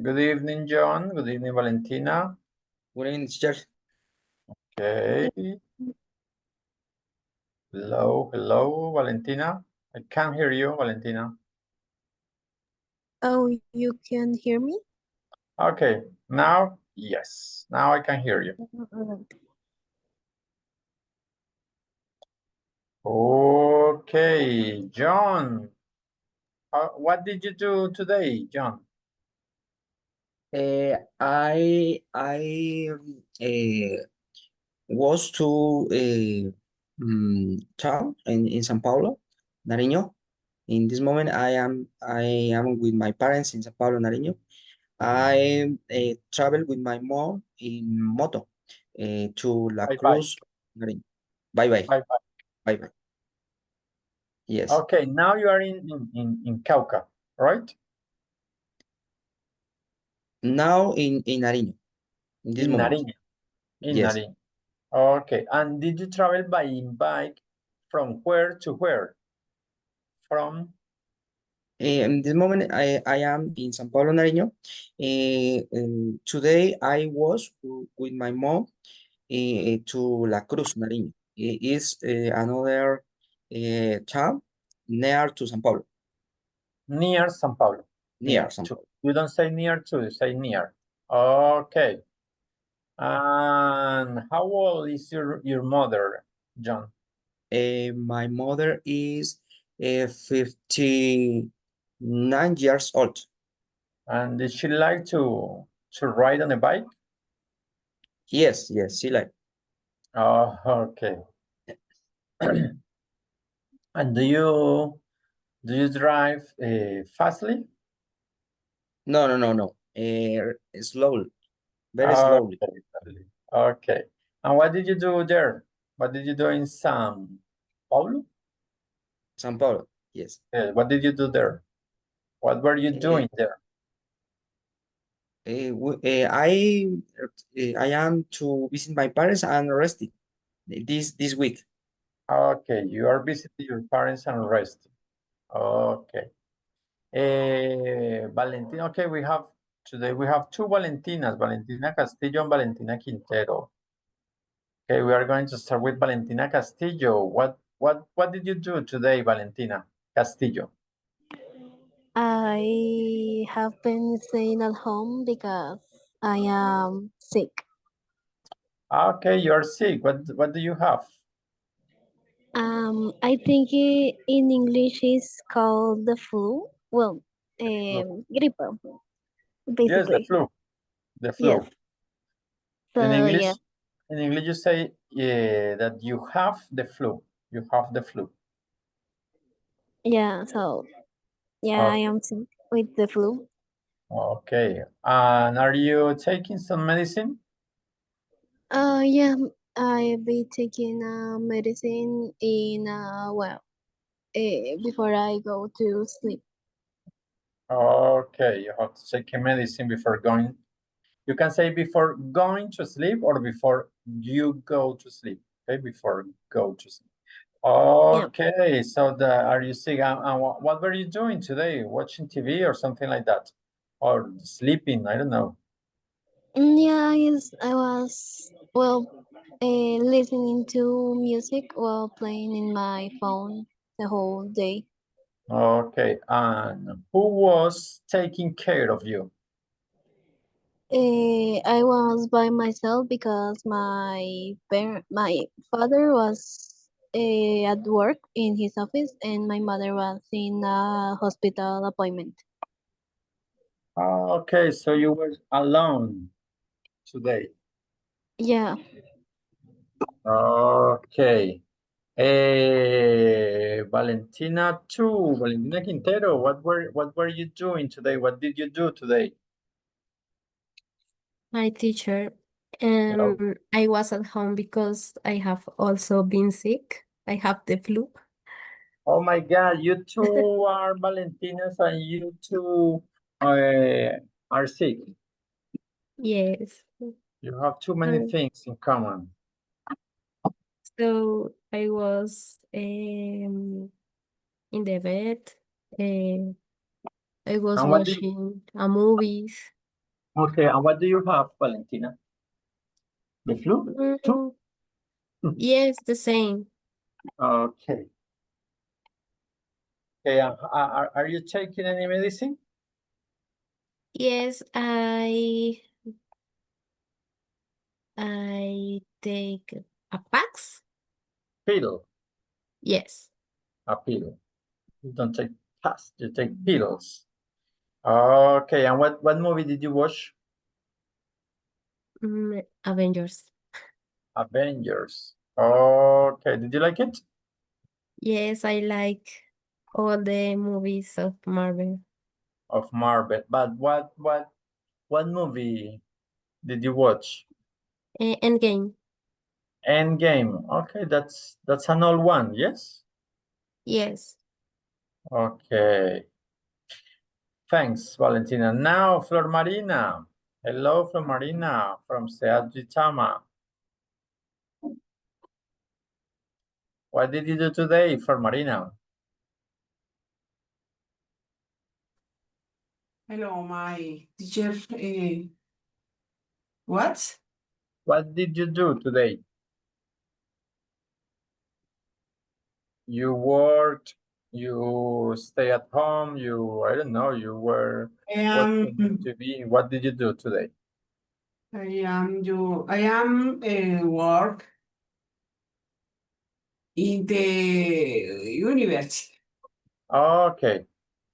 Good evening, John. Good evening, Valentina. Good evening, teacher. Okay. Hello, Valentina. I can't hear you, Valentina. Oh, you can hear me? Okay, now, yes. Now I can hear you. Okay, John. What did you do today, John? I was to town in São Paulo, Nariño. In this moment, I am with my parents in São Paulo, Nariño. I travel with my mom in moto to La Bye bye. Cruz, Nariño. Bye bye. Bye bye. Bye bye. Yes. Okay, now you are in Cauca, right? Now in Nariño. In this In moment. Nariño. In Yes. Nariño. Okay, and did you travel by bike from where to where? From In this moment, I am in São Paulo, Nariño. Today, I was with my mom to La Cruz, Nariño. It is another town near to São Paulo. near São Paulo. Near São Paulo. You don't say near to, you say near. Okay. And how old is your mother, John? My mother is 59 years old. And did she like to ride on a bike? Yes, she like. Oh, okay. And do you drive fastly? No. Slowly, very slowly. Okay. And what did you do there? What did you do in São Paulo? São Paulo, yes. What did you do there? What were you doing there? I am to visit my parents and resting this week. Okay, you are visiting your parents and resting. Okay. Valentina, okay, today we have two Valentinas, Valentina Castillo and Valentina Quintero. Okay, we are going to start with Valentina Castillo. What did you do today, Valentina Castillo? I have been staying at home because I am sick. Okay, you're sick. What do you have? I think in English it's called the flu. Well, gripe, Yes, the basically. flu. The flu. Yes. In So English, yeah, you say that you have the flu. You have the flu. yeah. So yeah, I am sick with the flu. Okay. And are you taking some medicine? Yeah. I be taking medicine in before I go to sleep. Okay, you have to take a medicine before going. You can say before going to sleep or before you go to sleep. Okay, before go to sleep. Okay, so are you sick? And what were you doing today? Watching TV or something like that? Or sleeping? I don't know. Yeah, I was listening to music while playing in my phone the whole day. Okay, and who was taking care of you? I was by myself because my father was at work in his office and my mother was in a hospital appointment. Okay, so you were alone today. Yeah. Okay. Valentina too, Valentina Quintero, what were you doing today? What did you do today? My teacher, Hello. I was at home because I have also been sick. I have the flu. Oh my God, you two are Valentinas and you two are sick. Yes. You have too many Um, things in common. So I was in the bed. I was And what did watching a movies. Okay, and what do you have, Valentina? The flu? Too? Yes, the same. Okay. Okay, are you taking any medicine? Yes, I take a Pax. Pill, Yes. a pill. You don't take fast, you take pills. Okay, and what movie did you watch? Avengers. Avengers. Okay, did you like it? Yes, I like all the movies of Marvel. Of Marvel, but what movie did you watch? Endgame. Endgame. Okay, that's an old one, yes? Yes. Okay. Thanks, Valentina. Now, Flor Marina. Hello, Flor Marina from Seat Gitama. What did you do today, Flor Marina? Hello, my teacher. What? What did you do today? You worked, you stay at home, I don't know, you were watching TV. What did you do today? I am work in the university. Okay.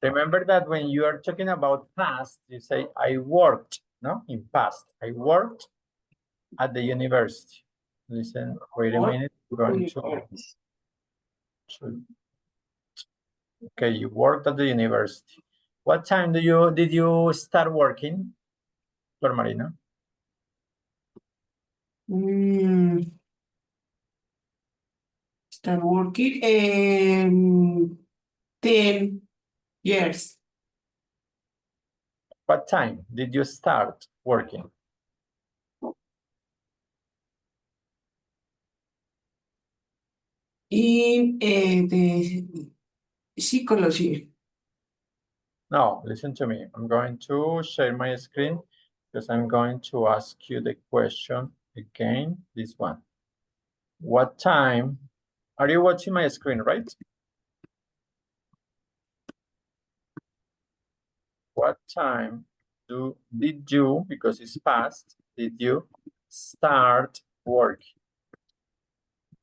Remember that when you are talking about past, you say, I worked, no? In past, I worked at the university. Listen, wait a minute. We're going to okay, you worked at the university. What time did you start working, Flor Marina? Start working 10 years. What time did you start working? In the psychology. No, listen to me. I'm going to share my screen because I'm going to ask you the question again, this one. What time, are you watching my screen, right? What time did you, because it's past, did you start working?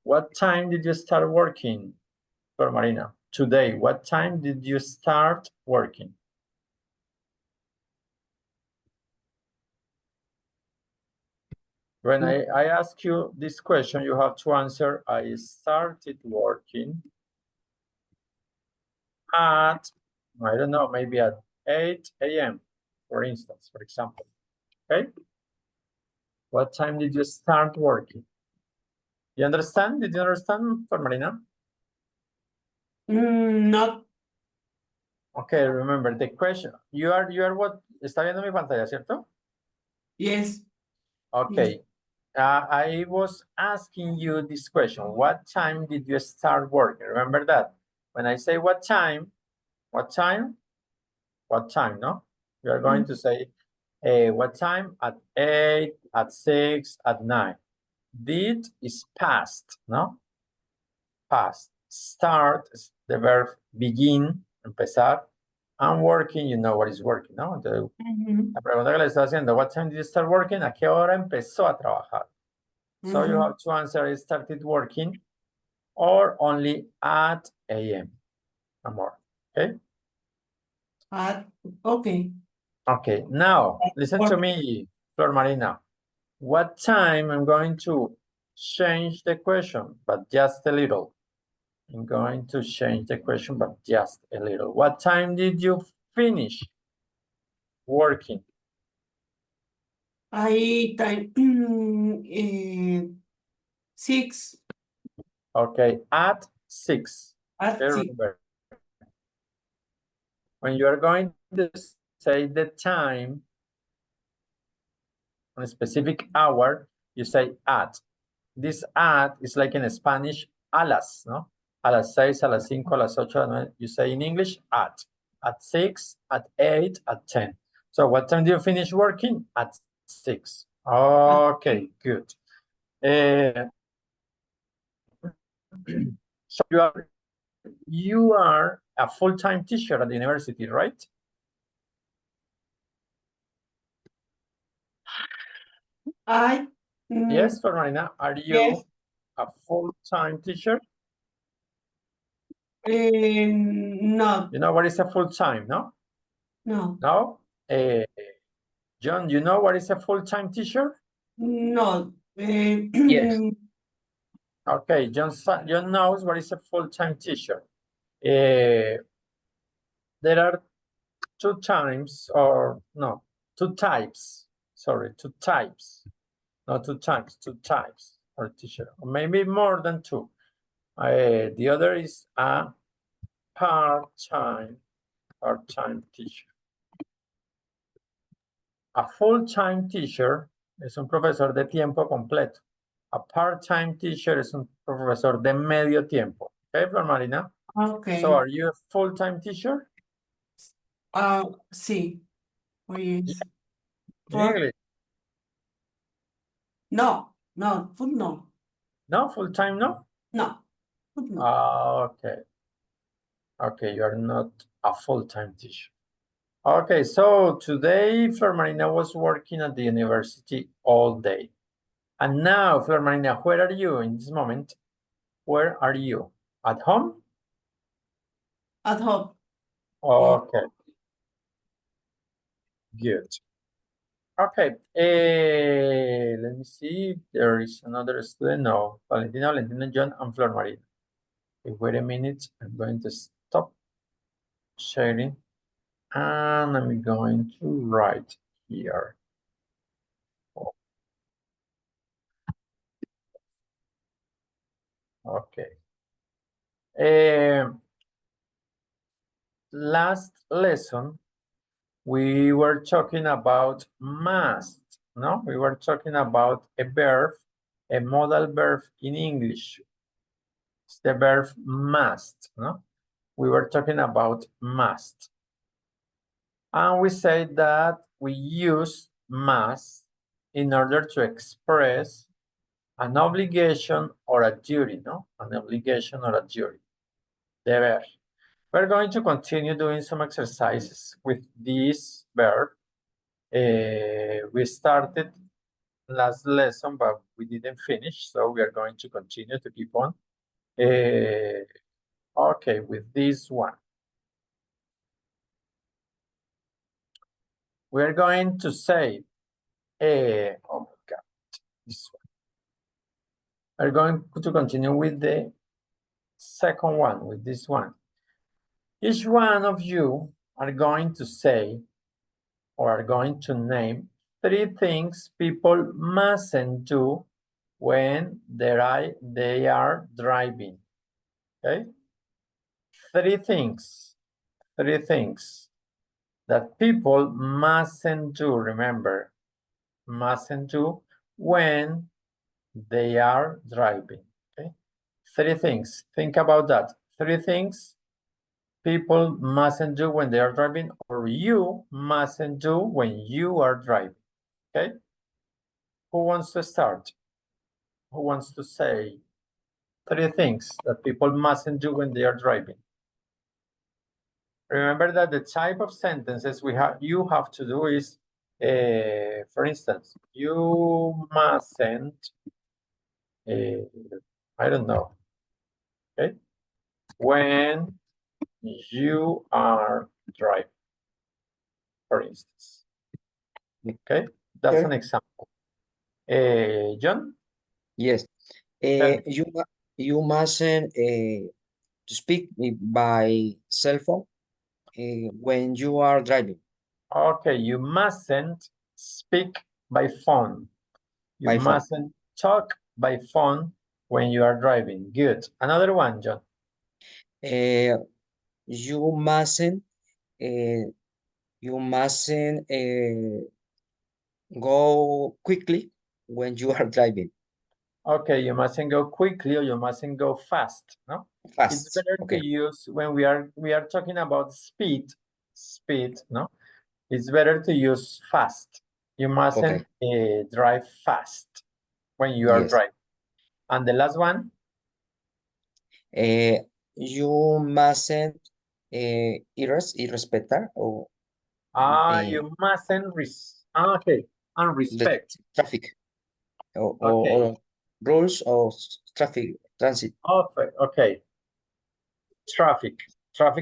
What time did you start working, Flor Marina? Today, what time did you start working? When I ask you this question, you have to answer, I started working at, I don't know, maybe at 8 a.m., for instance, for example, okay? What time did you start working? You understand? Did you understand, Flor Marina? Not. Okay, remember the question. You are what? ¿Está viendo mi pantalla, cierto? Yes. Okay. I was asking you this question. What time did you start working? Remember that. When I say what time, no? You are going to say, what time? At 8, at 6, at 9. Did is past, no? Past. Start is the verb begin, empezar. I'm working, you know what is working, ¿no? Entonces, la pregunta que le estoy haciendo, what time did you start working? ¿A qué hora empezó a trabajar? So you have to answer, I started working, or only at a.m. or more, okay? Okay. Okay, now, listen to me, Flor Marina. What time, I'm going to change the question, but just a little. I'm going to change the question, but just a little. What time did you finish working? I time 6. Okay, at 6. At Okay, 6. remember. When you are going to say the time on a specific hour, you say at. This at is like in Spanish, a las, no? A las 6, a las 5, a las 8, a las 9. You say in English, at 6, at 8, at 10. So what time do you finish working? At 6. Okay, good. So you are a full-time teacher at the university, right? Yes, Marina, are you Yes. a full-time teacher? No, You know what is a full-time, no? no, No? John, you know what is a full-time teacher? no. Yes. Okay, John knows what is a full-time teacher. There are two types, or no, two types. Sorry, two types. Not two types, two types or teacher, or maybe more than two. The other is a part-time teacher. A full-time teacher es un profesor de tiempo completo. A part-time teacher es un profesor de medio tiempo. Okay, Flor Marina? Okay. So are you a full-time teacher? Sí. Pues, In English? no, full no. No, full-time, no? No, full no. Okay. Okay, you are not a full-time teacher. Okay, so today Flor Marina was working at the university all day. And now, Flor Marina, where are you in this moment? Where are you? At home? At home. Okay. Good. Okay. Let me see. There is another student. No, Valentina, John, and Flor Marina. Okay, wait a minute. I'm going to stop sharing. And I'm going to write here. Okay. Last lesson, we were talking about must, no? We were talking about a verb, a modal verb in English. It's the verb must, no? We were talking about must. And we said that we use must in order to express an obligation or a duty, no? An obligation or a duty. Deber. We're going to continue doing some exercises with this verb. We started last lesson, but we didn't finish, so we are going to continue to keep on. Okay, with this one. We're going to say, oh my God, this one. We're going to continue with the second one, with this one. Each one of you are going to say, or are going to name 3 things people mustn't do when they are driving. Okay? 3 things that people mustn't do, remember, mustn't do when they are driving. Okay? 3 things. Think about that. 3 things people mustn't do when they are driving, or you mustn't do when you are driving. Okay? Who wants to start? Who wants to say 3 things that people mustn't do when they are driving? Remember that the type of sentences you have to do is, for instance, you mustn't, I don't know, okay? When you are driving, for instance. Okay, that's an example. John? Yes. Tell me. You mustn't speak by cell phone when you are driving. Okay, you mustn't speak by phone. You By phone. mustn't talk by phone when you are driving. Good. Another one, John. You mustn't go quickly when you are driving. Okay, you mustn't go quickly or you mustn't go fast, no? It's Fast. better Okay. to use when we are talking about speed, no? It's better to use fast. You mustn't drive fast when you are Yes. driving. And the last one? You mustn't irrespetar or You mustn't unrespect. traffic or, Okay. or rules of traffic transit. Okay. Traffic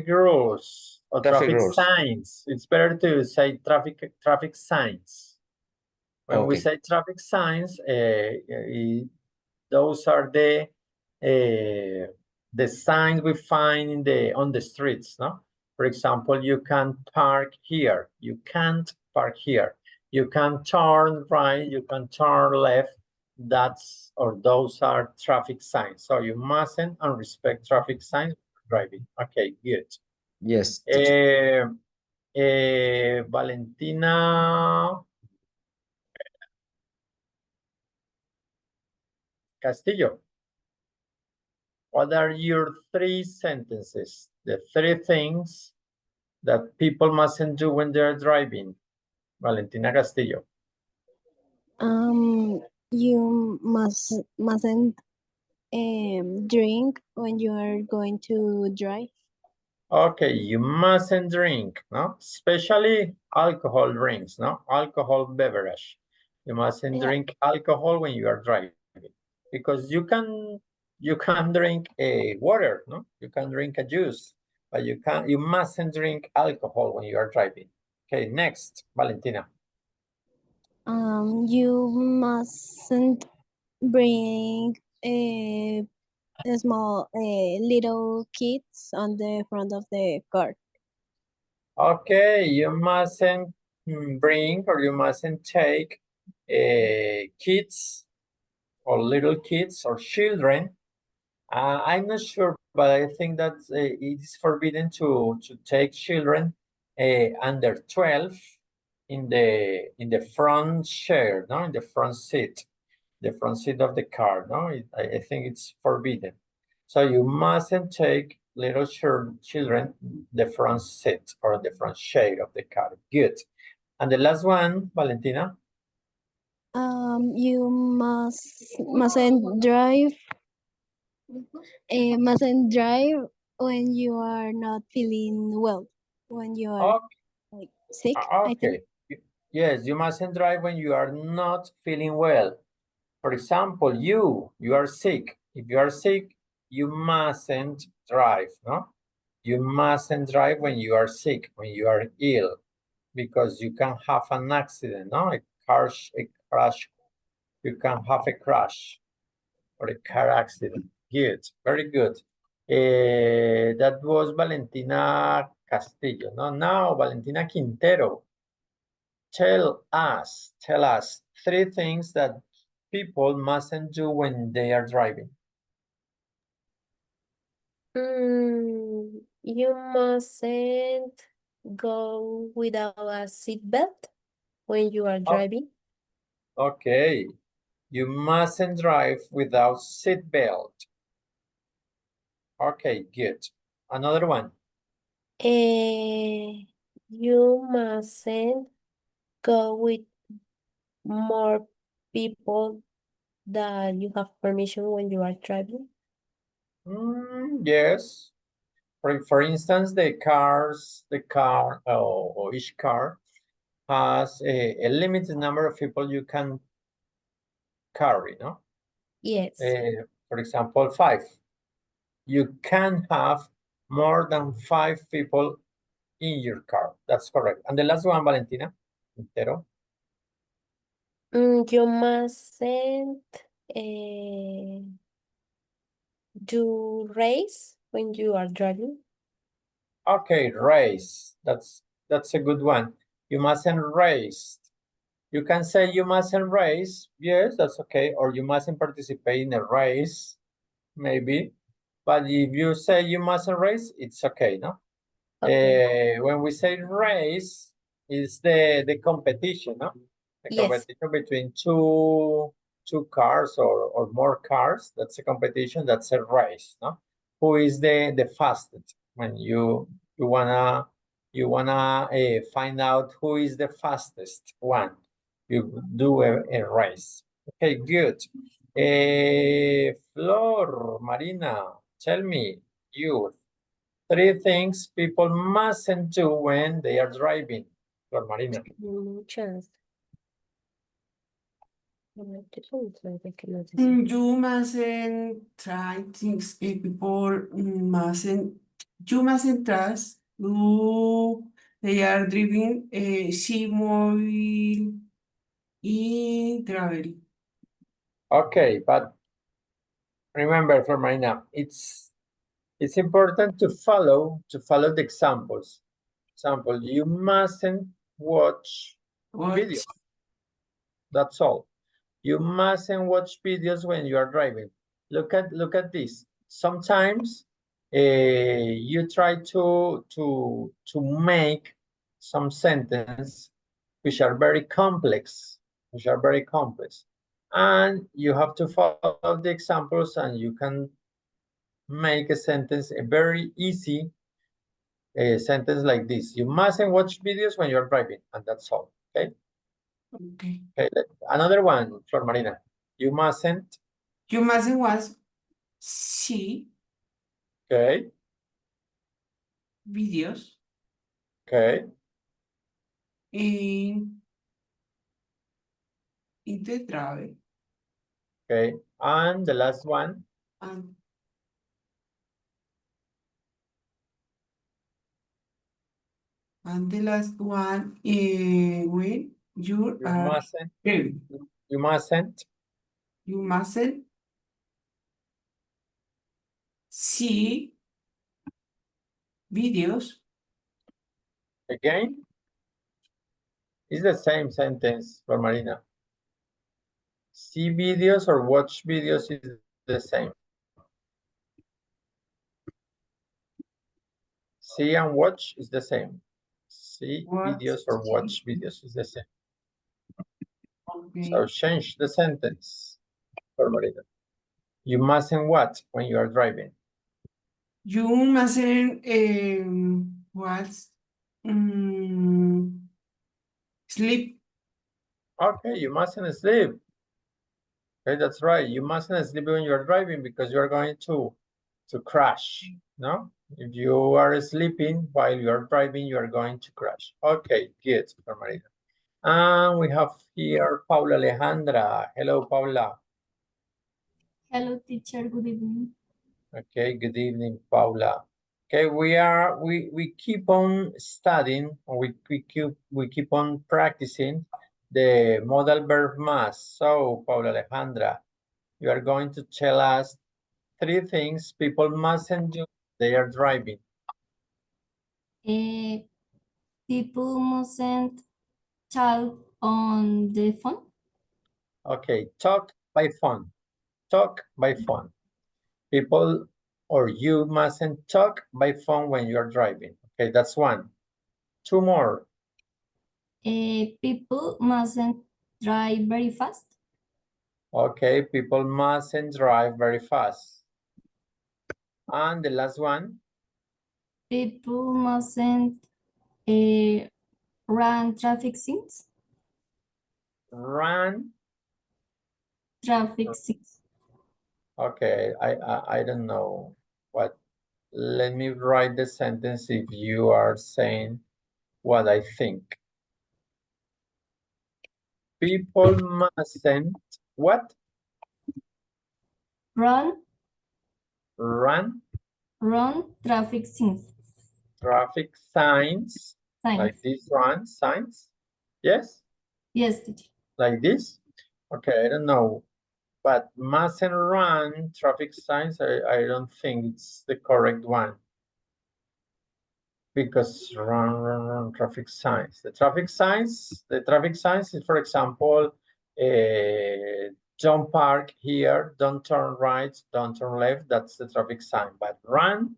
rules or Traffic traffic rules. signs. It's better to say traffic signs. When we Okay. say traffic signs, those are the signs we find on the streets, no? For example, you can park here. You can't park here. You can turn right. You can turn left. Those are traffic signs. So you mustn't unrespect traffic signs driving. Okay, good. Yes. Valentina Castillo, what are your 3 sentences? The 3 things that people mustn't do when they're driving. Valentina Castillo. You mustn't drink when you are going to drive. Okay, you mustn't drink, no? Especially alcohol drinks, no? Alcohol beverage. You mustn't drink alcohol when you are driving because you can drink water, no? You can drink a juice, but you mustn't drink alcohol when you are driving. Okay, next, Valentina. You mustn't bring a small little kids on the front of the car. Okay, you mustn't bring or you mustn't take kids or little kids or children. I'm not sure, but I think that it is forbidden to take children under 12 in the front chair, no, in the front seat of the car, no. I think it's forbidden. So you mustn't take little children the front seat or the front chair of the car. Good. And the last one, Valentina. You mustn't drive when you are not feeling well, when you are like sick, I think. Okay. Yes, you mustn't drive when you are not feeling well. For example, you are sick. If you are sick, you mustn't drive, no? You mustn't drive when you are sick, when you are ill, because you can have an accident, no? A crash. You can have a crash or a car accident. Good, very good. That was Valentina Castillo, no? Now, Valentina Quintero. Tell us 3 things that people mustn't do when they are driving. You mustn't go without a seatbelt when you are driving. Okay. You mustn't drive without seatbelt. Okay, good. Another one. You mustn't go with more people that you have permission when you are driving. Yes. For instance, the car or each car has a limited number of people you can carry, no? Yes. For example, 5. You can have more than 5 people in your car. That's correct. And the last one, Valentina Quintero. You mustn't do race when you are driving. Okay, race. That's a good one. You mustn't race. You can say you mustn't race. Yes, that's okay. Or you mustn't participate in a race, maybe. But if you say you mustn't race, it's okay, no? Okay. When we say race, it's the competition, no? The competition between two cars or more cars. That's a competition. That's a race, no? Who is the fastest when you wanna You wanna find out who is the fastest one. You do a race. Okay, good. Flor, Marina, tell me, you, 3 things people mustn't do when they are driving. Flor, Marina. Muchas. You mustn't try things people mustn't. You mustn't trust who they are driving sea mobile in travel. Okay, but remember, Flor, Marina, it's important to follow the examples. Example, you mustn't watch What? videos. That's all. You mustn't watch videos when you are driving. Look at this. Sometimes you try to make some sentence which are very complex, and you have to follow the examples, and you can make a sentence, a very easy sentence like this. You mustn't watch videos when you're driving, and that's all. Okay. Okay. Okay. Another one, Flor Marina. You mustn't. You mustn't watch see Okay. videos Okay. in the travel. Okay. And the last one. And the last one, when you You are mustn't. driving. You mustn't. You mustn't see videos. Again. It's the same sentence, Flor Marina. See videos or watch videos is the same. See and watch is the same. See videos or watch videos is the same. Okay. So change the sentence, Flor Marina. You mustn't what when you are driving? You mustn't sleep. Okay, you mustn't sleep. Okay, that's right. You mustn't sleep when you're driving because you're going to crash, no? If you are sleeping while you're driving, you are going to crash. Okay, good, Marina. And we have here Paula Alejandra. Hello, Paula. Hello, teacher. Good evening. Okay, good evening, Paula. Okay, we keep on studying, or we keep on practicing the modal verb must. So, Paula Alejandra, you are going to tell us 3 things people mustn't do when they are driving. People mustn't talk on the phone. Okay, talk by phone. Talk by phone. People or you mustn't talk by phone when you're driving. Okay, that's 1. 2 more. People mustn't drive very fast. Okay, people mustn't drive very fast. And the last one? People mustn't run traffic signs. Run? Traffic signs. Okay, I don't know what. Let me write the sentence if you are saying what I think. People mustn't what? Run Run traffic signs. traffic signs. Like this run signs. Yes? Yes, teacher. Like this? Okay, I don't know. But mustn't run traffic signs, I don't think it's the correct one. Because run traffic signs. The traffic signs is, for example, don't park here, don't turn right, don't turn left. That's the traffic sign. But run,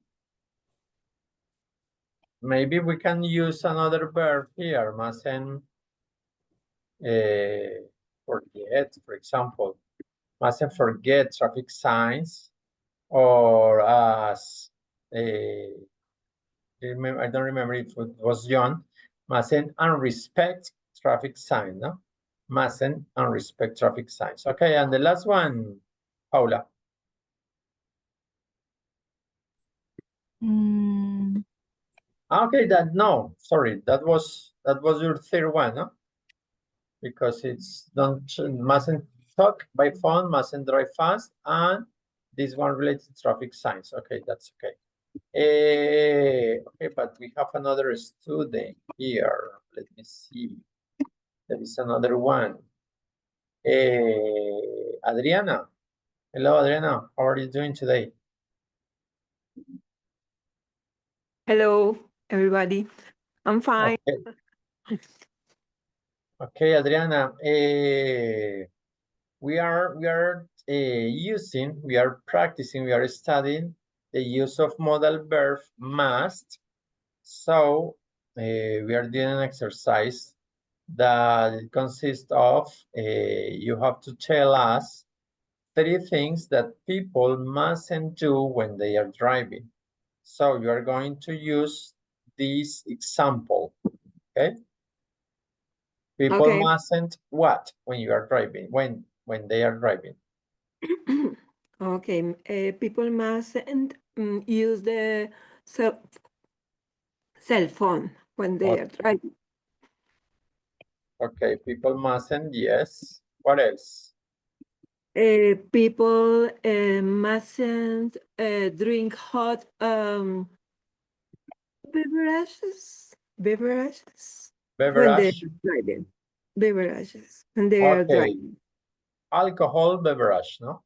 maybe we can use another verb here. Mustn't forget, for example. Mustn't forget traffic signs, or as I don't remember if it was John. Mustn't unrespect traffic sign, no? Mustn't unrespect traffic signs. Okay, and the last one, Paula. Okay, sorry, that was your third one, no? Because it's mustn't talk by phone, mustn't drive fast, and this one related to traffic signs. Okay, that's okay. Okay, but we have another student here. Let me see. There is another one. Adriana. Hello, Adriana. How are you doing today? Hello, everybody. I'm fine. Okay, okay, Adriana. We are practicing, we are studying the use of modal verb must. So we are doing an exercise that consists of you have to tell us 3 things that people mustn't do when they are driving. So you are going to use this example, okay? People mustn't what when you are driving, when they are driving. Okay, people mustn't use the cell phone when they are driving. Okay, people mustn't, yes. What else? People mustn't drink hot beverages when they Beverage. are driving. Beverages when they are Okay. driving. Alcohol beverage, no?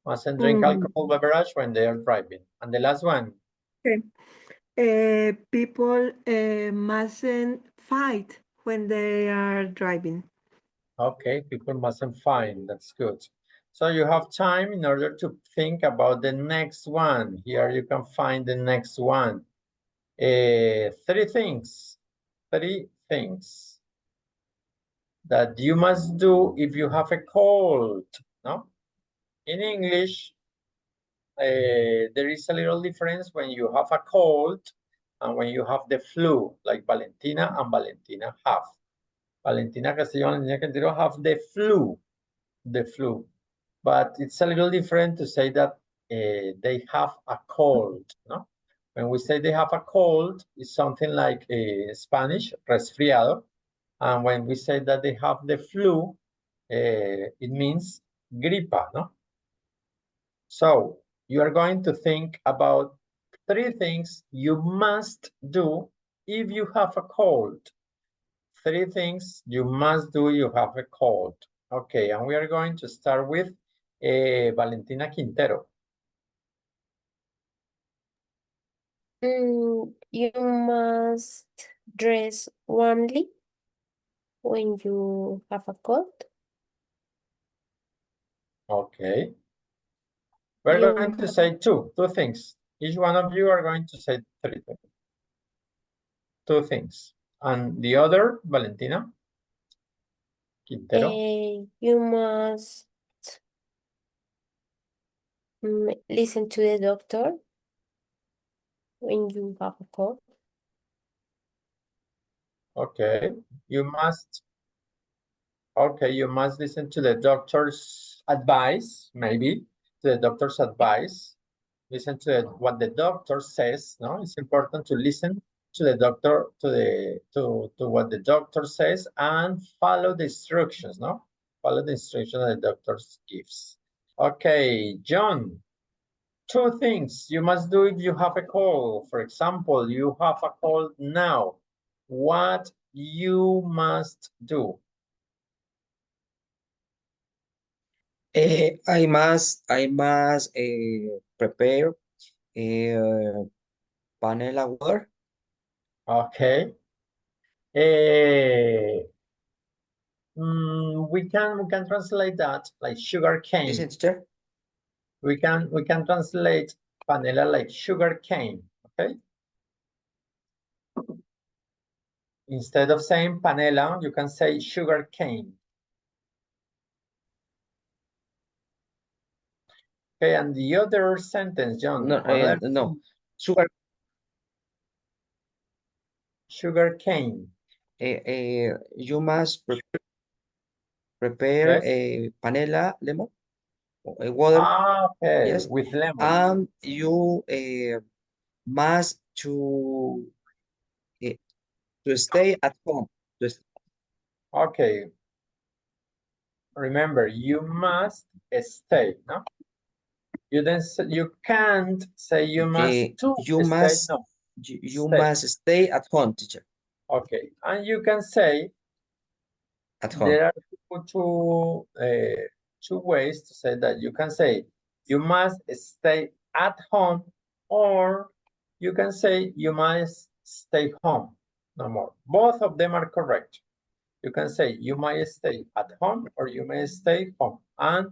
Mustn't drink alcohol beverage when they are driving. And the last one. Okay. People mustn't fight when they are driving. Okay, people mustn't fight. That's good. So you have time in order to think about the next one. Here you can find the next one. 3 things. 3 things that you must do if you have a cold, no? In English, there is a little difference when you have a cold and when you have the flu, like Valentina and Valentina have. Valentina Castellón and Valentina Quintero have the flu. But it's a little different to say that they have a cold, no? When we say they have a cold, it's something like Spanish, resfriado. And when we say that they have the flu, it means gripa, no? So you are going to think about 3 things you must do if you have a cold. 3 things you must do if you have a cold. Okay, and we are going to start with Valentina Quintero. You must dress warmly when you have a cold. Okay. We're going to say two things. Each one of you are going to say 3 things. 2 things. And the other, Valentina Quintero. You must listen to the doctor when you have a cold. Okay. You must listen to the doctor's advice, maybe, to the doctor's advice. Listen to what the doctor says, no? It's important to listen to the doctor, to what the doctor says and follow the instructions, no? Follow the instructions that the doctor gives. Okay, John, 2 things you must do if you have a cold. For example, you have a cold now. What you must do? I must prepare panela water. Okay. We can translate that like sugar cane. Listen, teacher. We can translate panela like sugar cane. Okay. Instead of saying panela, you can say sugar cane. Okay, and the other sentence, John. No, no, sugar. Sugar cane. You must prepare Yes. a panela lemon, a water, Okay, yes, with lemon. and you must to stay at home. Okay. Remember, you must stay, no? You can't say you must You stay. must No, you stay. must stay at home, teacher. Okay, and you can say At home. there are two ways to say that. You can say you must stay at home, or you can say you must stay home. No more. Both of them are correct. You can say you might stay at home or you may stay home, and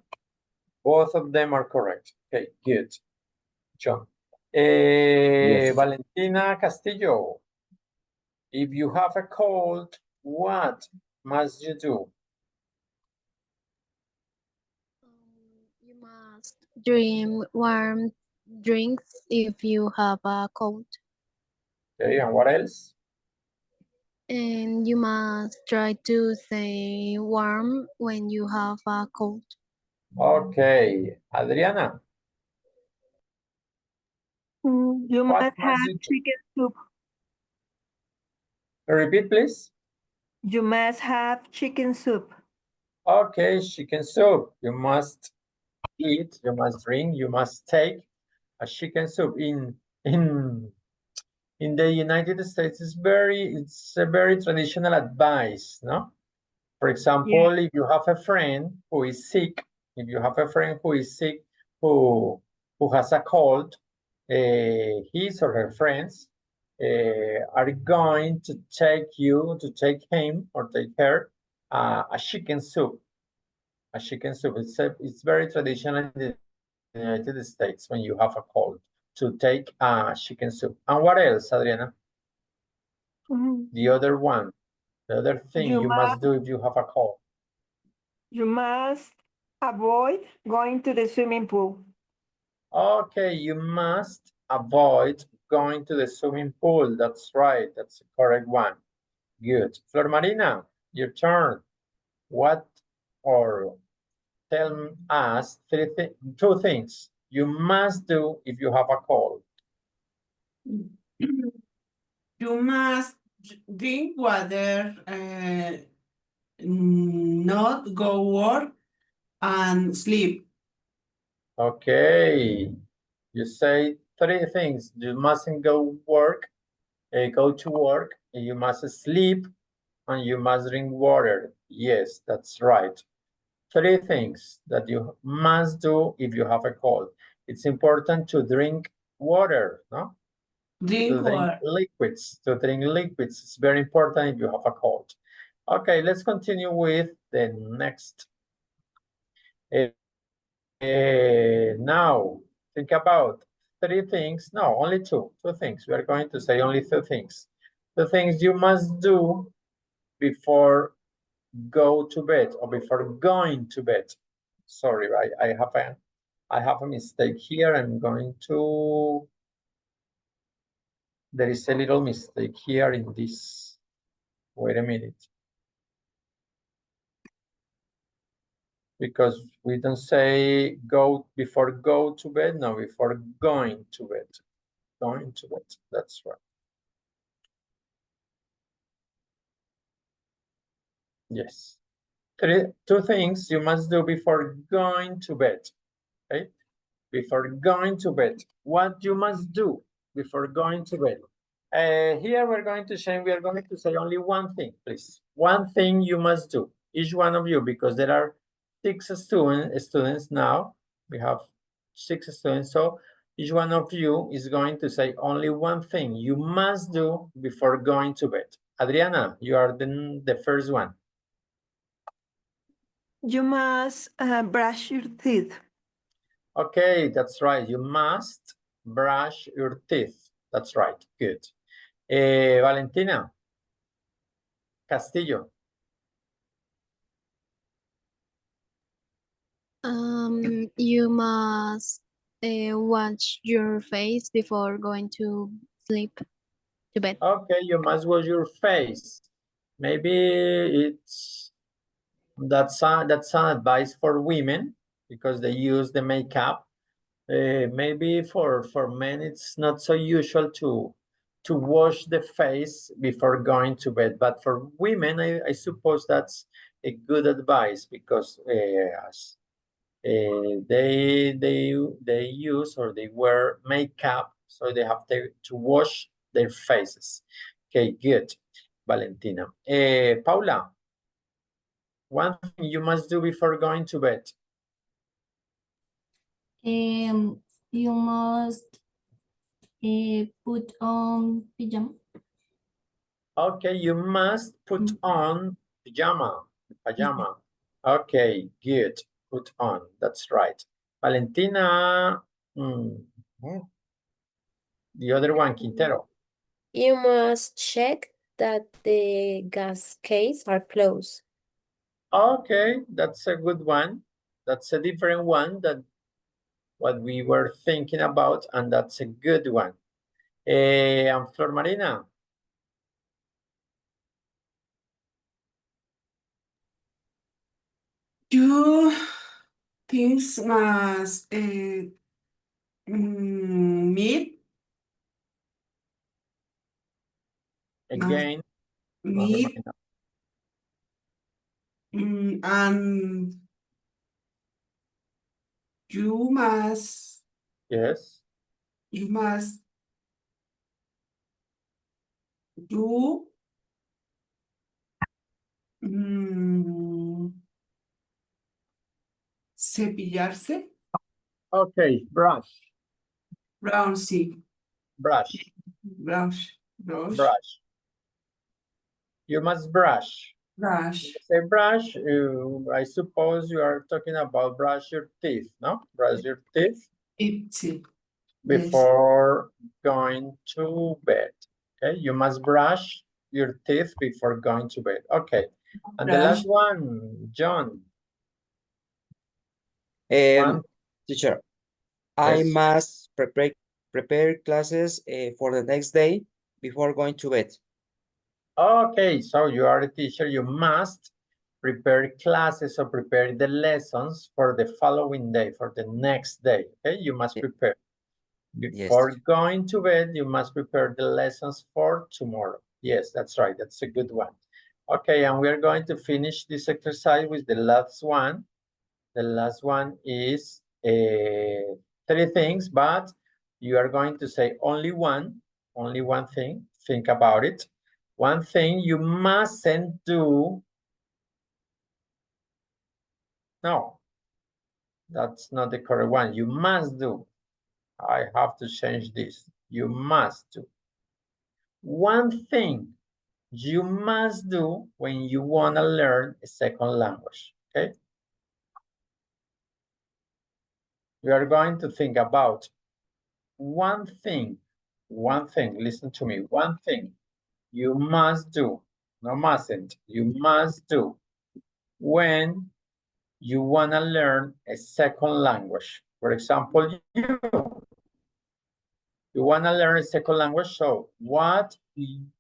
both of them are correct. Okay, good. John. Yes. Valentina Castillo, if you have a cold, what must you do? You must drink warm drinks if you have a cold. Okay, and what else? And you must try to stay warm when you have a cold. Okay, Adriana, You what must have must you do? chicken soup. Repeat, please. You must have chicken soup. Okay, chicken soup. You must eat, you must drink, you must take a chicken soup. In the United States, it's a very traditional advice, no? For example, if you have a friend who is sick, if you have a friend who is sick, who has a cold, his or her friends are going to take him or take her a chicken soup. A chicken soup. It's very traditional in the United States when you have a cold to take a chicken soup. And what else, Adriana? The other one, the other thing You you must do if you have a cold. You must avoid going to the swimming pool. Okay, you must avoid going to the swimming pool. That's right. That's the correct one. Good. Flor Marina, your turn. What or tell us two things you must do if you have a cold. You must drink water, not go work, and sleep. Okay. You say three things. You mustn't go to work, you must sleep, and you must drink water. Yes, that's right. Three things that you must do if you have a cold. It's important to drink water, no? Drink water. To drink liquids. It's very important if you have a cold. Okay, let's continue with the next. Now, think about three things. No, only two things. We are going to say only two things. The things you must do before go to bed or before going to bed. Sorry, I have a mistake here. There is a little mistake here in this. Wait a minute. Because we don't say before go to bed, no, before going to bed. Going to bed, that's right. Yes. Two things you must do before going to bed, okay? Before going to bed, what you must do before going to bed. Here we are going to say only one thing, please. One thing you must do, each one of you, because there are 6 students now. We have 6 students, so each one of you is going to say only one thing you must do before going to bed. Adriana, you are the first one. You must brush your teeth. Okay, that's right. You must brush your teeth. That's right. Good. Valentina Castillo. You must wash your face before going to sleep. to bed. Okay, you must wash your face. Maybe it's that's an advice for women because they use the makeup. Maybe for men it's not so usual to wash the face before going to bed, but for women I suppose that's a good advice because they use or they wear makeup, so they have to wash their faces. Okay, good, Valentina. Paula, one thing you must do before going to bed. You must put on pajama. Okay, you must put on pajama. Okay, good. Put on. That's right. Valentina. The other one, Quintero. You must check that the gas case are closed. Okay, that's a good one. That's a different one than what we were thinking about, and that's a good one. And Flor Marina. You things must meet Again. meet and you must Yes. Do cepillarse, Okay, brush. brown, sí, Brush. brush. Brush. You must brush. Brush. Say brush, I suppose you are talking about brush your teeth, no? Brush your teeth Sí. before going to bed. Okay, you must brush your teeth before going to bed. Okay, and the last one, John. Teacher, I Yes. must prepare classes for the next day before going to bed. Okay, so you are a teacher, you must prepare classes or prepare the lessons for the following day, for the next day. Okay, you must prepare. Before going to bed, you must prepare the lessons for tomorrow. Yes, that's right. That's a good one. Okay, and we are going to finish this exercise with the last one. The last one is 3 things, but you are going to say only one thing. Think about it. One thing you mustn't do. No, that's not the correct one. You must do. I have to change this. You must do. One thing you must do when you want to learn a second language, okay? You are going to think about one thing, listen to me, one thing you must do, no mustn't, you must do when you want to learn a second language. For example, you want to learn a second language, so what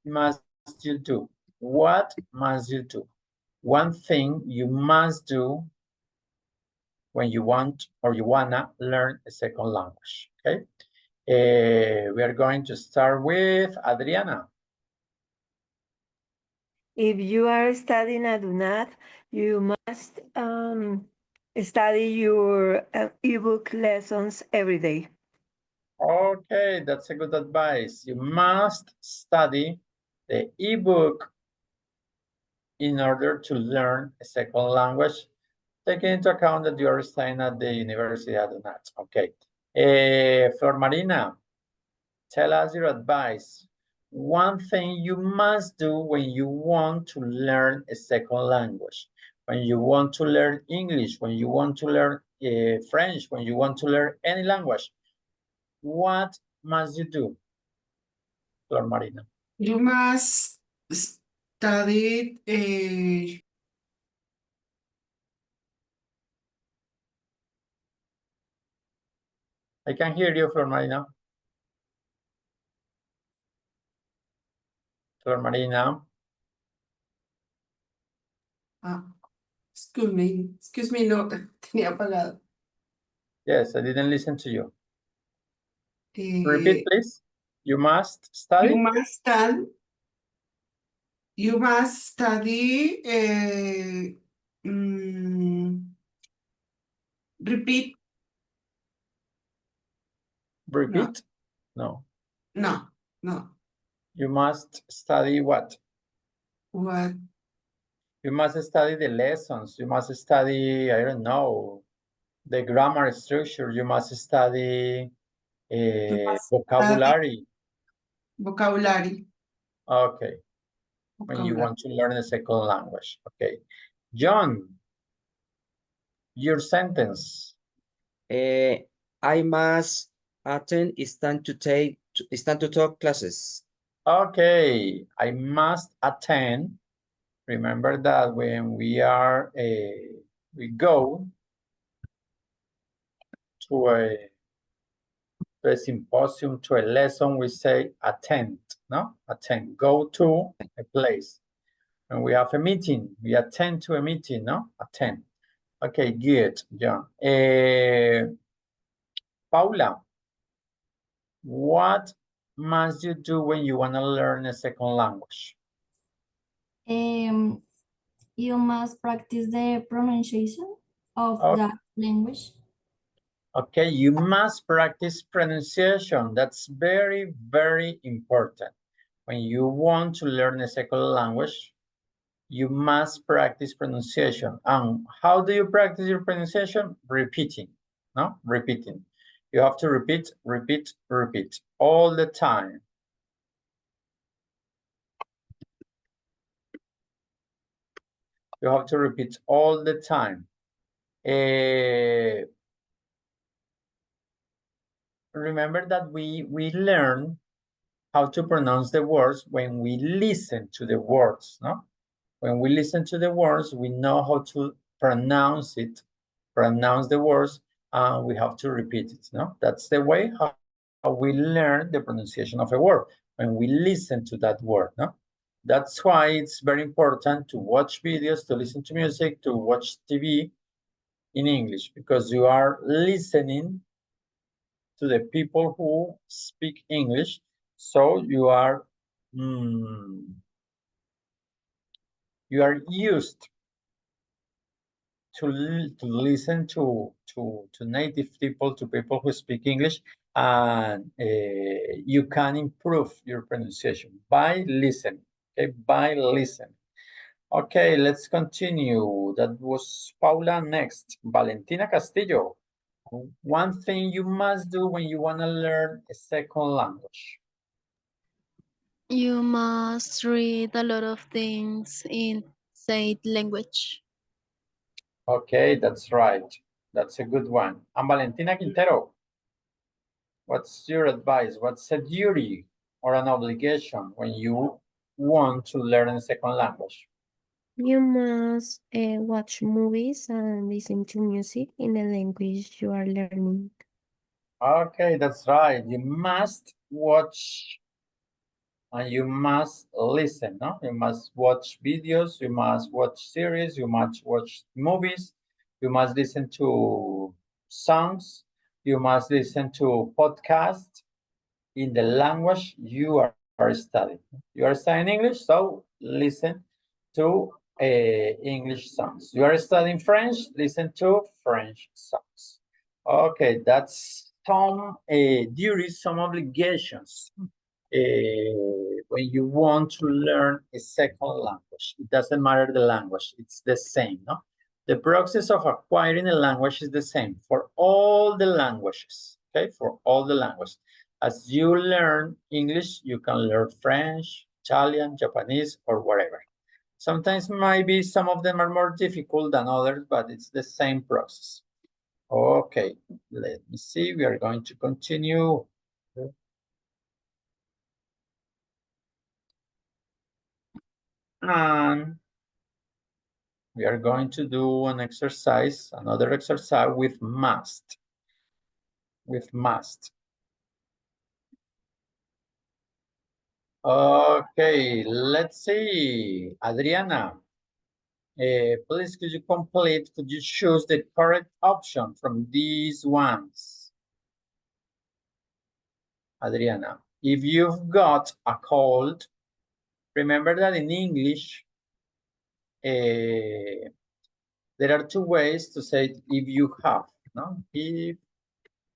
must you do? What must you do? One thing you must do when you want or you wanna learn a second language, okay? We are going to start with Adriana. If you are studying at UNAD, you must study your ebook lessons every day. Okay, that's a good advice. You must study the ebook in order to learn a second language, taking into account that you are studying at the University of UNAD. Okay. Flor Marina, tell us your advice. One thing you must do when you want to learn a second language, when you want to learn English, when you want to learn French, when you want to learn any language, what must you do, Flor Marina? You must study I can hear you, Flor Marina. Flor Marina. Excuse me, no, tenía apagado. Yes, I didn't listen to you. Eh, Repeat, please. You must study. You must study. Repeat. Repeat? No. No. You must study what? What? You must study the lessons. You must study, I don't know, the grammar structure. You must study vocabulary. Vocabulary. Okay. When you want to learn a second language. Okay. John, your sentence. I must attend stand to talk classes. Okay, I must attend. Remember that when we go to a symposium, to a lesson, we say attend, no? Attend, go to a place. When we have a meeting, we attend to a meeting, no? Attend. Okay, good, John. Paula, what must you do when you want to learn a second language? You must practice the pronunciation of that language. Okay, you must practice pronunciation. That's very, very important. When you want to learn a second language, you must practice pronunciation. And how do you practice your pronunciation? Repeating, no? Repeating. You have to repeat, repeat, repeat all the time. You have to repeat all the time. Remember that we learn how to pronounce the words when we listen to the words, no? When we listen to the words, we know how to pronounce the words, and we have to repeat it, no? That's the way how we learn the pronunciation of a word, when we listen to that word, no? That's why it's very important to watch videos, to listen to music, to watch TV in English, because you are listening to the people who speak English, so you are used to listen to native people, to people who speak English, and you can improve your pronunciation by listening, okay, by listening. Okay, let's continue. That was Paula. Next, Valentina Castillo. One thing you must do when you want to learn a second language. You must read a lot of things in said language. Okay, that's right. That's a good one. And Valentina Quintero, what's your advice? What's a duty or an obligation when you want to learn a second language? You must watch movies and listen to music in the language you are learning. Okay, that's right. You must watch and you must listen, no? You must watch videos, you must watch series, you must watch movies, you must listen to songs, you must listen to podcasts in the language you are studying. You are studying English, so listen to English songs. You are studying French, listen to French songs. Okay, that's some duties, some obligations when you want to learn a second language. It doesn't matter the language, it's the same, no? The process of acquiring a language is the same for all the languages, okay? For all the languages. As you learn English, you can learn French, Italian, Japanese, or whatever. Sometimes maybe some of them are more difficult than others, but it's the same process. Okay, let me see. We are going to continue. And we are going to do an exercise, another exercise with must. With must. Okay, let's see. Adriana, please could you choose the correct option from these ones? Adriana, if you've got a cold, remember that in English, there are two ways to say if you have, no? If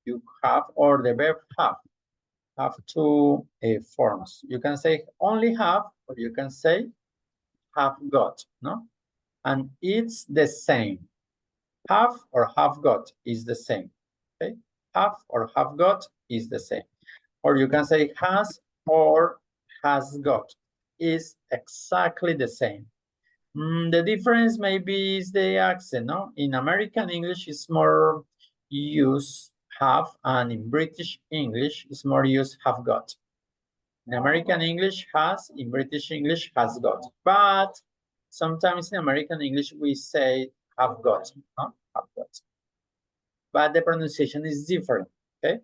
you have, or the verb have two forms. You can say only have, or you can say have got, no? And it's the same. Have or have got is the same, okay? Have or have got is the same. Or you can say has or has got is exactly the same. The difference maybe is the accent, no? In American English, it's more use have, and in British English, it's more use have got. In American English, has, in British English, has got. But sometimes in American English, we say have got, huh? Have got. But the pronunciation is different, okay?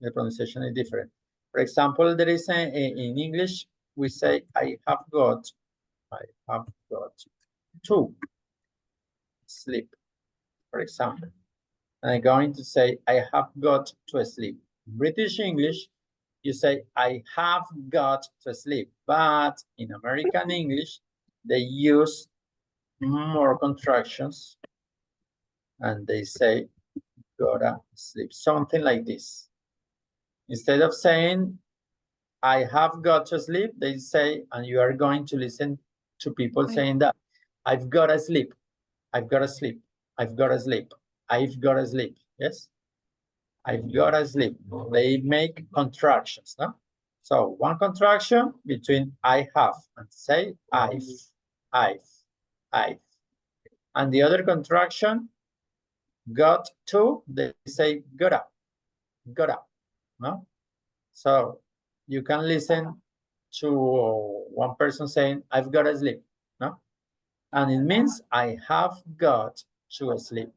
The pronunciation is different. For example, there is in English, we say I have got to sleep, for example. And I'm going to say, I have got to sleep. In British English, you say, I have got to sleep. But in American English, they use more contractions and they say, gotta sleep. Something like this. Instead of saying, I have got to sleep, they say, and you are going to listen to people saying that, I've got to sleep. I've got to sleep. I've got to sleep. I've got to sleep. Yes? I've got to sleep. They make contractions, no? So one contraction between I have and say I've. And the other contraction, got to, they say gotta, no? So you can listen to one person saying, I've got to sleep, no? And it means I have got to sleep.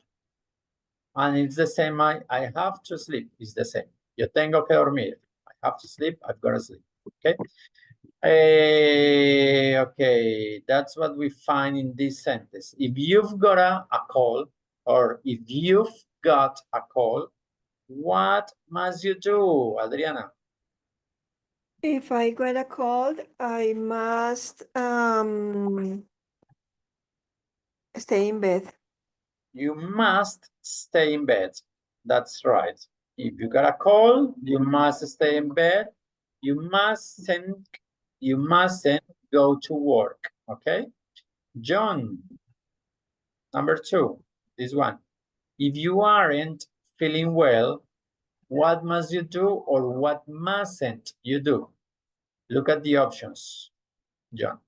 And it's the same, I have to sleep, it's the same. Yo tengo que dormir. I have to sleep, I've got to sleep, okay? Okay, that's what we find in this sentence. If you've got a call, or if you've got a call, what must you do, Adriana? If I got a cold, I must stay in bed. You must stay in bed. That's right. If you got a cold, you must stay in bed. You mustn't go to work, okay? John, number 2, this one. If you aren't feeling well, what must you do or what mustn't you do? Look at the options, John.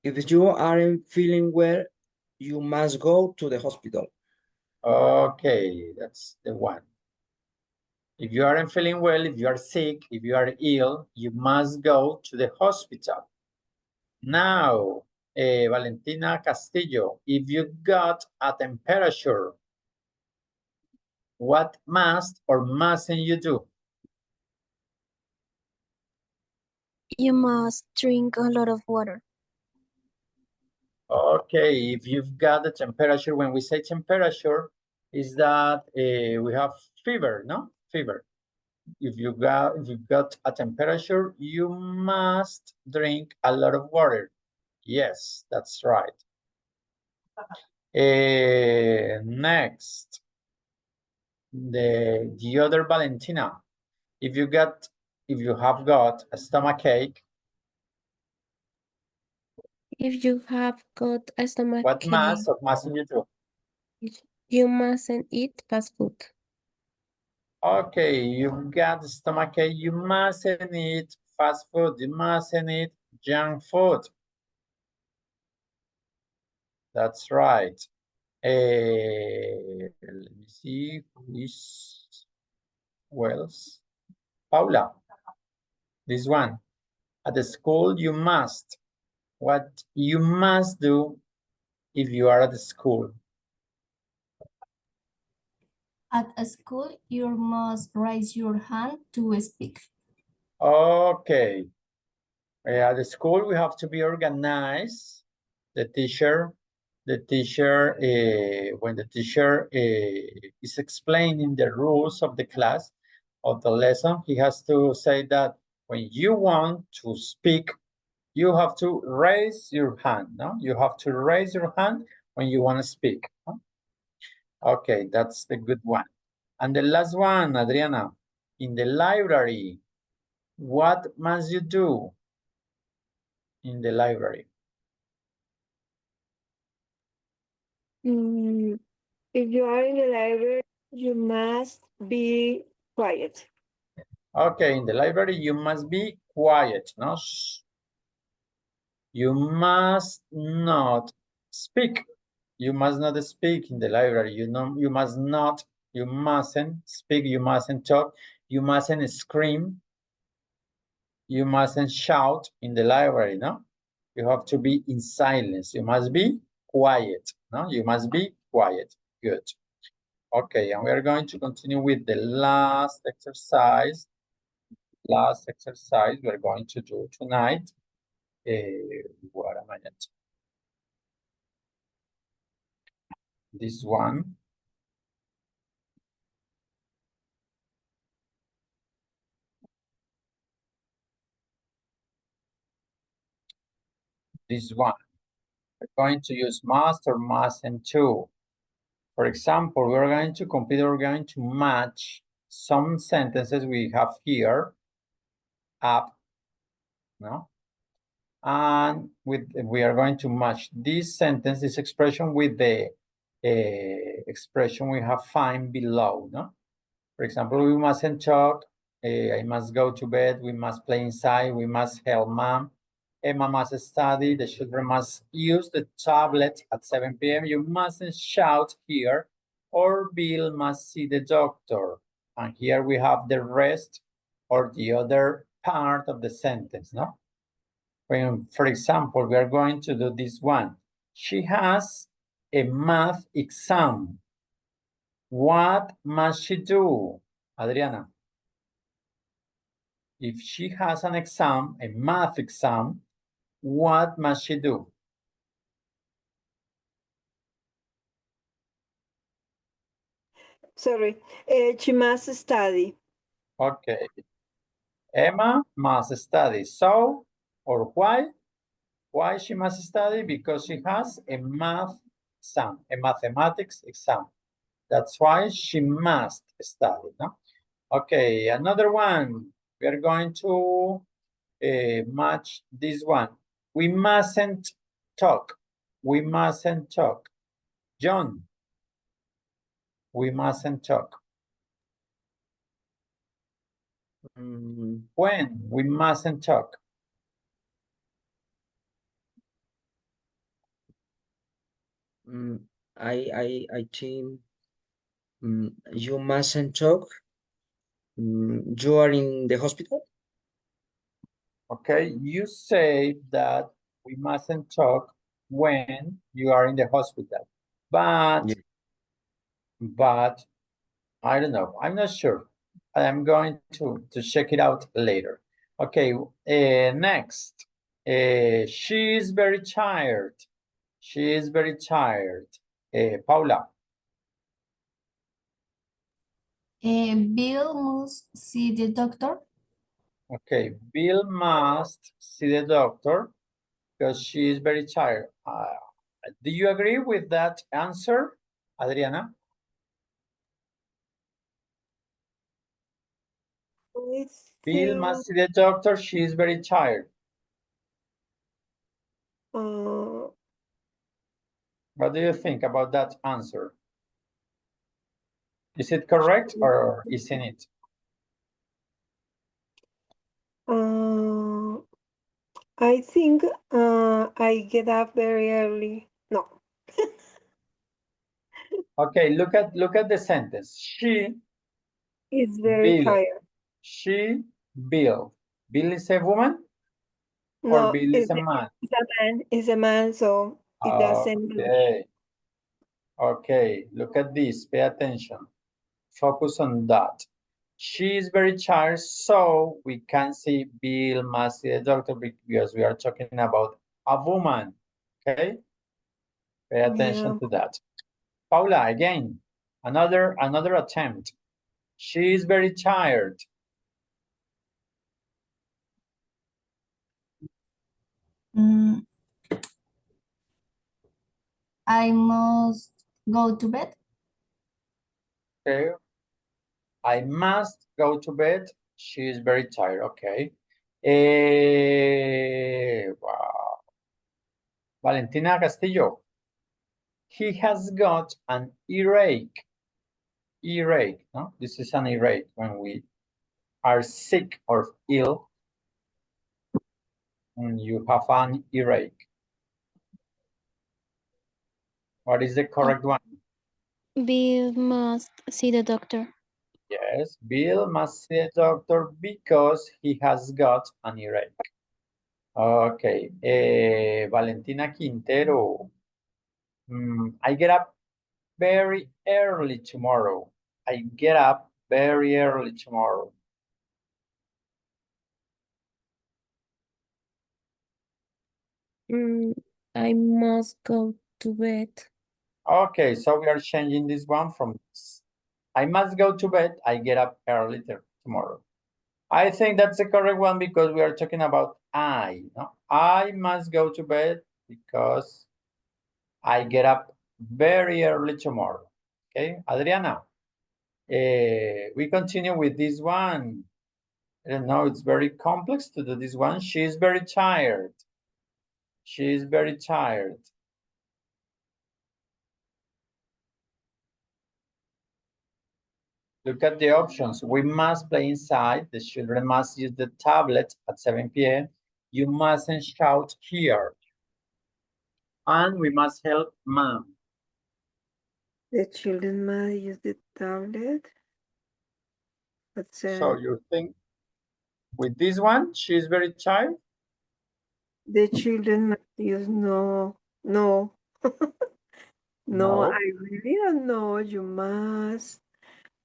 If you aren't feeling well, you must go to the hospital. Okay, that's the one. If you aren't feeling well, if you are sick, if you are ill, you must go to the hospital. Now, Valentina Castillo, if you got a temperature, what must or mustn't you do? You must drink a lot of water. Okay, if you've got the temperature, when we say temperature, is that we have fever, no? Fever. If you've got a temperature, you must drink a lot of water. Yes, that's right. Next, the other Valentina. If you have got a stomachache, If you have got a stomach what ache, must or mustn't you do? you mustn't eat fast food. Okay, you've got a stomachache, you mustn't eat fast food, you mustn't eat junk food. That's right. Let me see who is Wells. Paula, this one. At the school, you must. What you must do if you are at the school. At a school, you must raise your hand to speak. Okay. At the school, we have to be organized. The teacher, when the teacher is explaining the rules of the class, of the lesson, he has to say that when you want to speak, you have to raise your hand, no? You have to raise your hand when you want to speak. No? Okay, that's the good one. And the last one, Adriana, in the library, what must you do in the library? If you are in the library, you must be quiet. Okay, in the library, you must be quiet, no? Shh. You must not speak. You must not speak in the library. You know, you mustn't speak, you mustn't talk, you mustn't scream, you mustn't shout in the library, no? You have to be in silence. You must be quiet, no? You must be quiet. Good. Okay, and we are going to continue with the last exercise. Last exercise we're going to do tonight. What am I at? This one. This one. We're going to use must or mustn't to. For example, we're going to match some sentences we have here up, no? And we are going to match this sentence, this expression with the expression we have found below, no? For example, we mustn't talk, I must go to bed, we must play inside, we must help mom, Emma must study, the children must use the tablet at 7 p.m. You mustn't shout here, or Bill must see the doctor. And here we have the rest or the other part of the sentence, no? When, for example, we are going to do this one. She has a math exam. What must she do, Adriana? If she has an exam, a math exam, what must she do? Sorry, she must study. Okay. Emma must study. So, or why? Why she must study? Because she has a math exam, a mathematics exam. That's why she must study, no? Okay, another one. We are going to match this one. We mustn't talk. We mustn't talk. John, we mustn't talk. When we mustn't talk. I think you mustn't talk. You are in the hospital? Okay, you say that we mustn't talk when you are in the hospital. But, Yeah. but I don't know. I'm not sure. I'm going to check it out later. Okay, next. She is very tired. She is very tired. Paula. Bill must see the doctor. Okay, Bill must see the doctor because she is very tired. Do you agree with that answer, Adriana? Bill must see the doctor. She is very tired. What do you think about that answer? Is it correct or isn't it? I think I get up very early. No. Okay, look at the sentence. She Is very Bill. tired. She Bill. Bill is a woman or No, Bill is a man? it's a man. It's a man, so it doesn't. Okay. Okay, look at this. Pay attention. Focus on that. She is very tired, so we can see Bill must see the doctor because we are talking about a woman. Okay? Pay attention to that. Paula, again, another attempt. She is very tired. I must go to bed. Okay. I must go to bed. She is very tired. Okay. Wow. Valentina Castillo. He has got an earache. Earache. No? This is an earache when we are sick or ill. And you have an earache. What is the correct one? Bill must see the doctor. Yes, Bill must see a doctor because he has got an earache. Okay, Valentina Quintero. I get up very early tomorrow. I get up very early tomorrow. I must go to bed. Okay, so we are changing this one from I must go to bed. I get up early tomorrow. I think that's the correct one because we are talking about I. No? I must go to bed because I get up very early tomorrow. Okay, Adriana, we continue with this one. I don't know, it's very complex to do this one. She is very tired. She is very tired. Look at the options. We must play inside. The children must use the tablet at 7 p.m. You mustn't shout here. And we must help mom. The children must use the tablet. So you think with this one, she's very tired? The children must use no. No, I really don't know. You must.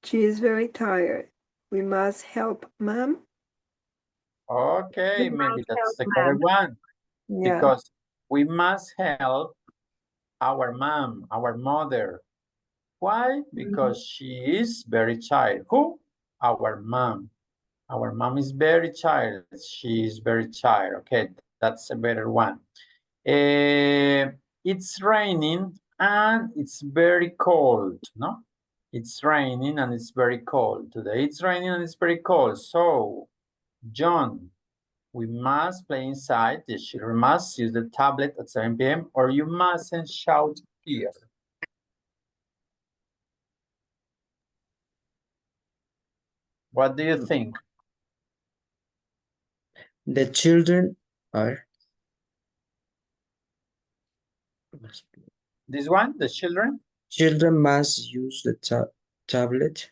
She is very tired. We must help mom. Okay, We maybe must that's help the mom. correct one. Yeah. Because we must help our mom, our mother. Why? Because she is very tired. Who? Our mom. Our mom is very tired. She is very tired. Okay, that's a better one. It's raining and it's very cold, no? It's raining and it's very cold today. It's raining and it's very cold. So, John, we must play inside. The children must use the tablet at 7 p.m. or you mustn't shout here. What do you think? The children are. This one, the children? Children must use the tablet.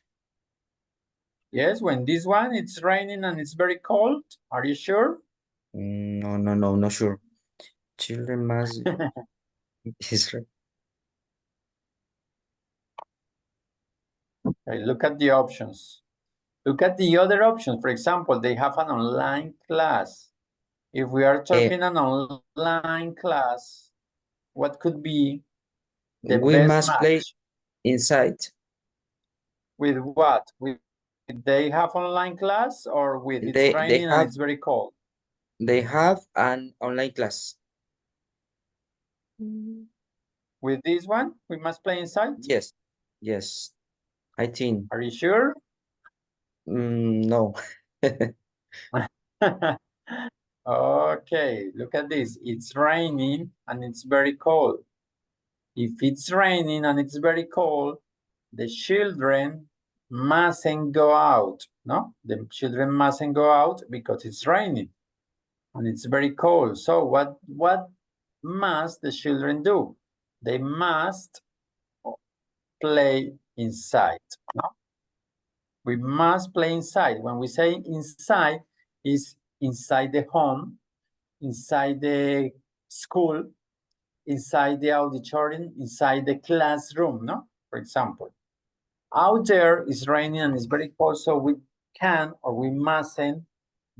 Yes, when this one, it's raining and it's very cold. Are you sure? No, not sure. Children must. Is right. Okay, look at the options. Look at the other options. For example, they have an online class. If we are talking an online class, what could be the we best must match? play inside. With what? With they have online class or with it's raining and it's very cold? They have an online class. With this one, we must play inside? Yes, I think. Are you sure? No. Okay, look at this. It's raining and it's very cold. If it's raining and it's very cold, the children mustn't go out, no? The children mustn't go out because it's raining and it's very cold. So what must the children do? They must play inside, no? We must play inside. When we say inside, is inside the home, inside the school, inside the auditorium, inside the classroom, no? For example. Out there is raining and it's very cold, so we can or we mustn't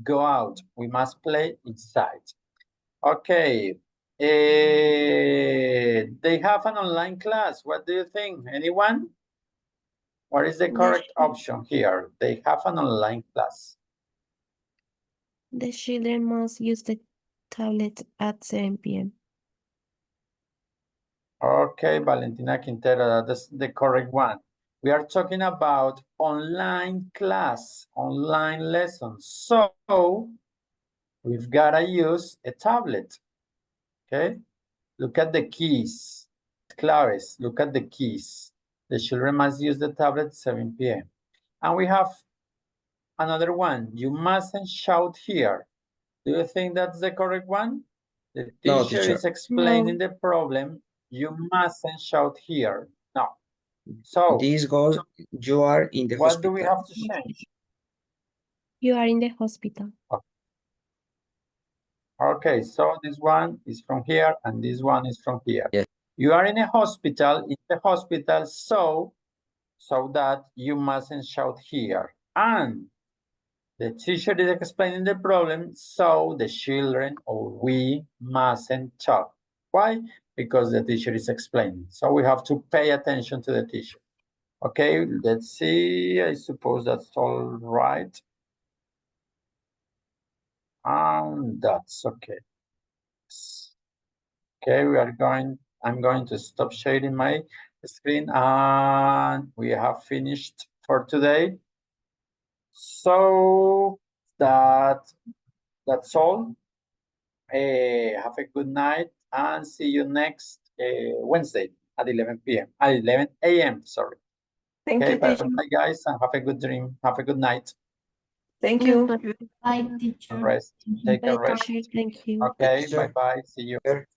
go out. We must play inside. Okay. They have an online class. What do you think? Anyone? What is the correct option here? They have an online class. The children must use the tablet at 7 p.m. Okay, Valentina Quintero, that's the correct one. We are talking about online class, online lessons. So we've got to use a tablet. Okay, look at the keys. Claves, look at the keys. The children must use the tablet at 7 p.m. And we have another one. You mustn't shout here. Do you think that's the correct one? The No, teacher teacher. is explaining the problem. You mustn't shout here. No. So This goes, you are in the what do we hospital. have to change? You are in the hospital. Okay, so this one is from here and this one is from here. Yes. You are in the hospital, so that you mustn't shout here. And the teacher is explaining the problem, so the children or we mustn't talk. Why? Because the teacher is explaining. So we have to pay attention to the teacher. Okay, let's see. I suppose that's all right. And that's okay. Okay, I'm going to stop sharing my screen and we have finished for today. So that's all. Have a good night and see you next Wednesday at 11 p.m. At 11 a.m. Sorry. Thank Okay, you, bye teacher. bye guys and have a good dream. Have a good night. Thank you. Bye, teacher. And rest. Take a Bye, rest. teacher. Thank you. Okay, Teacher. bye bye. See you. Here.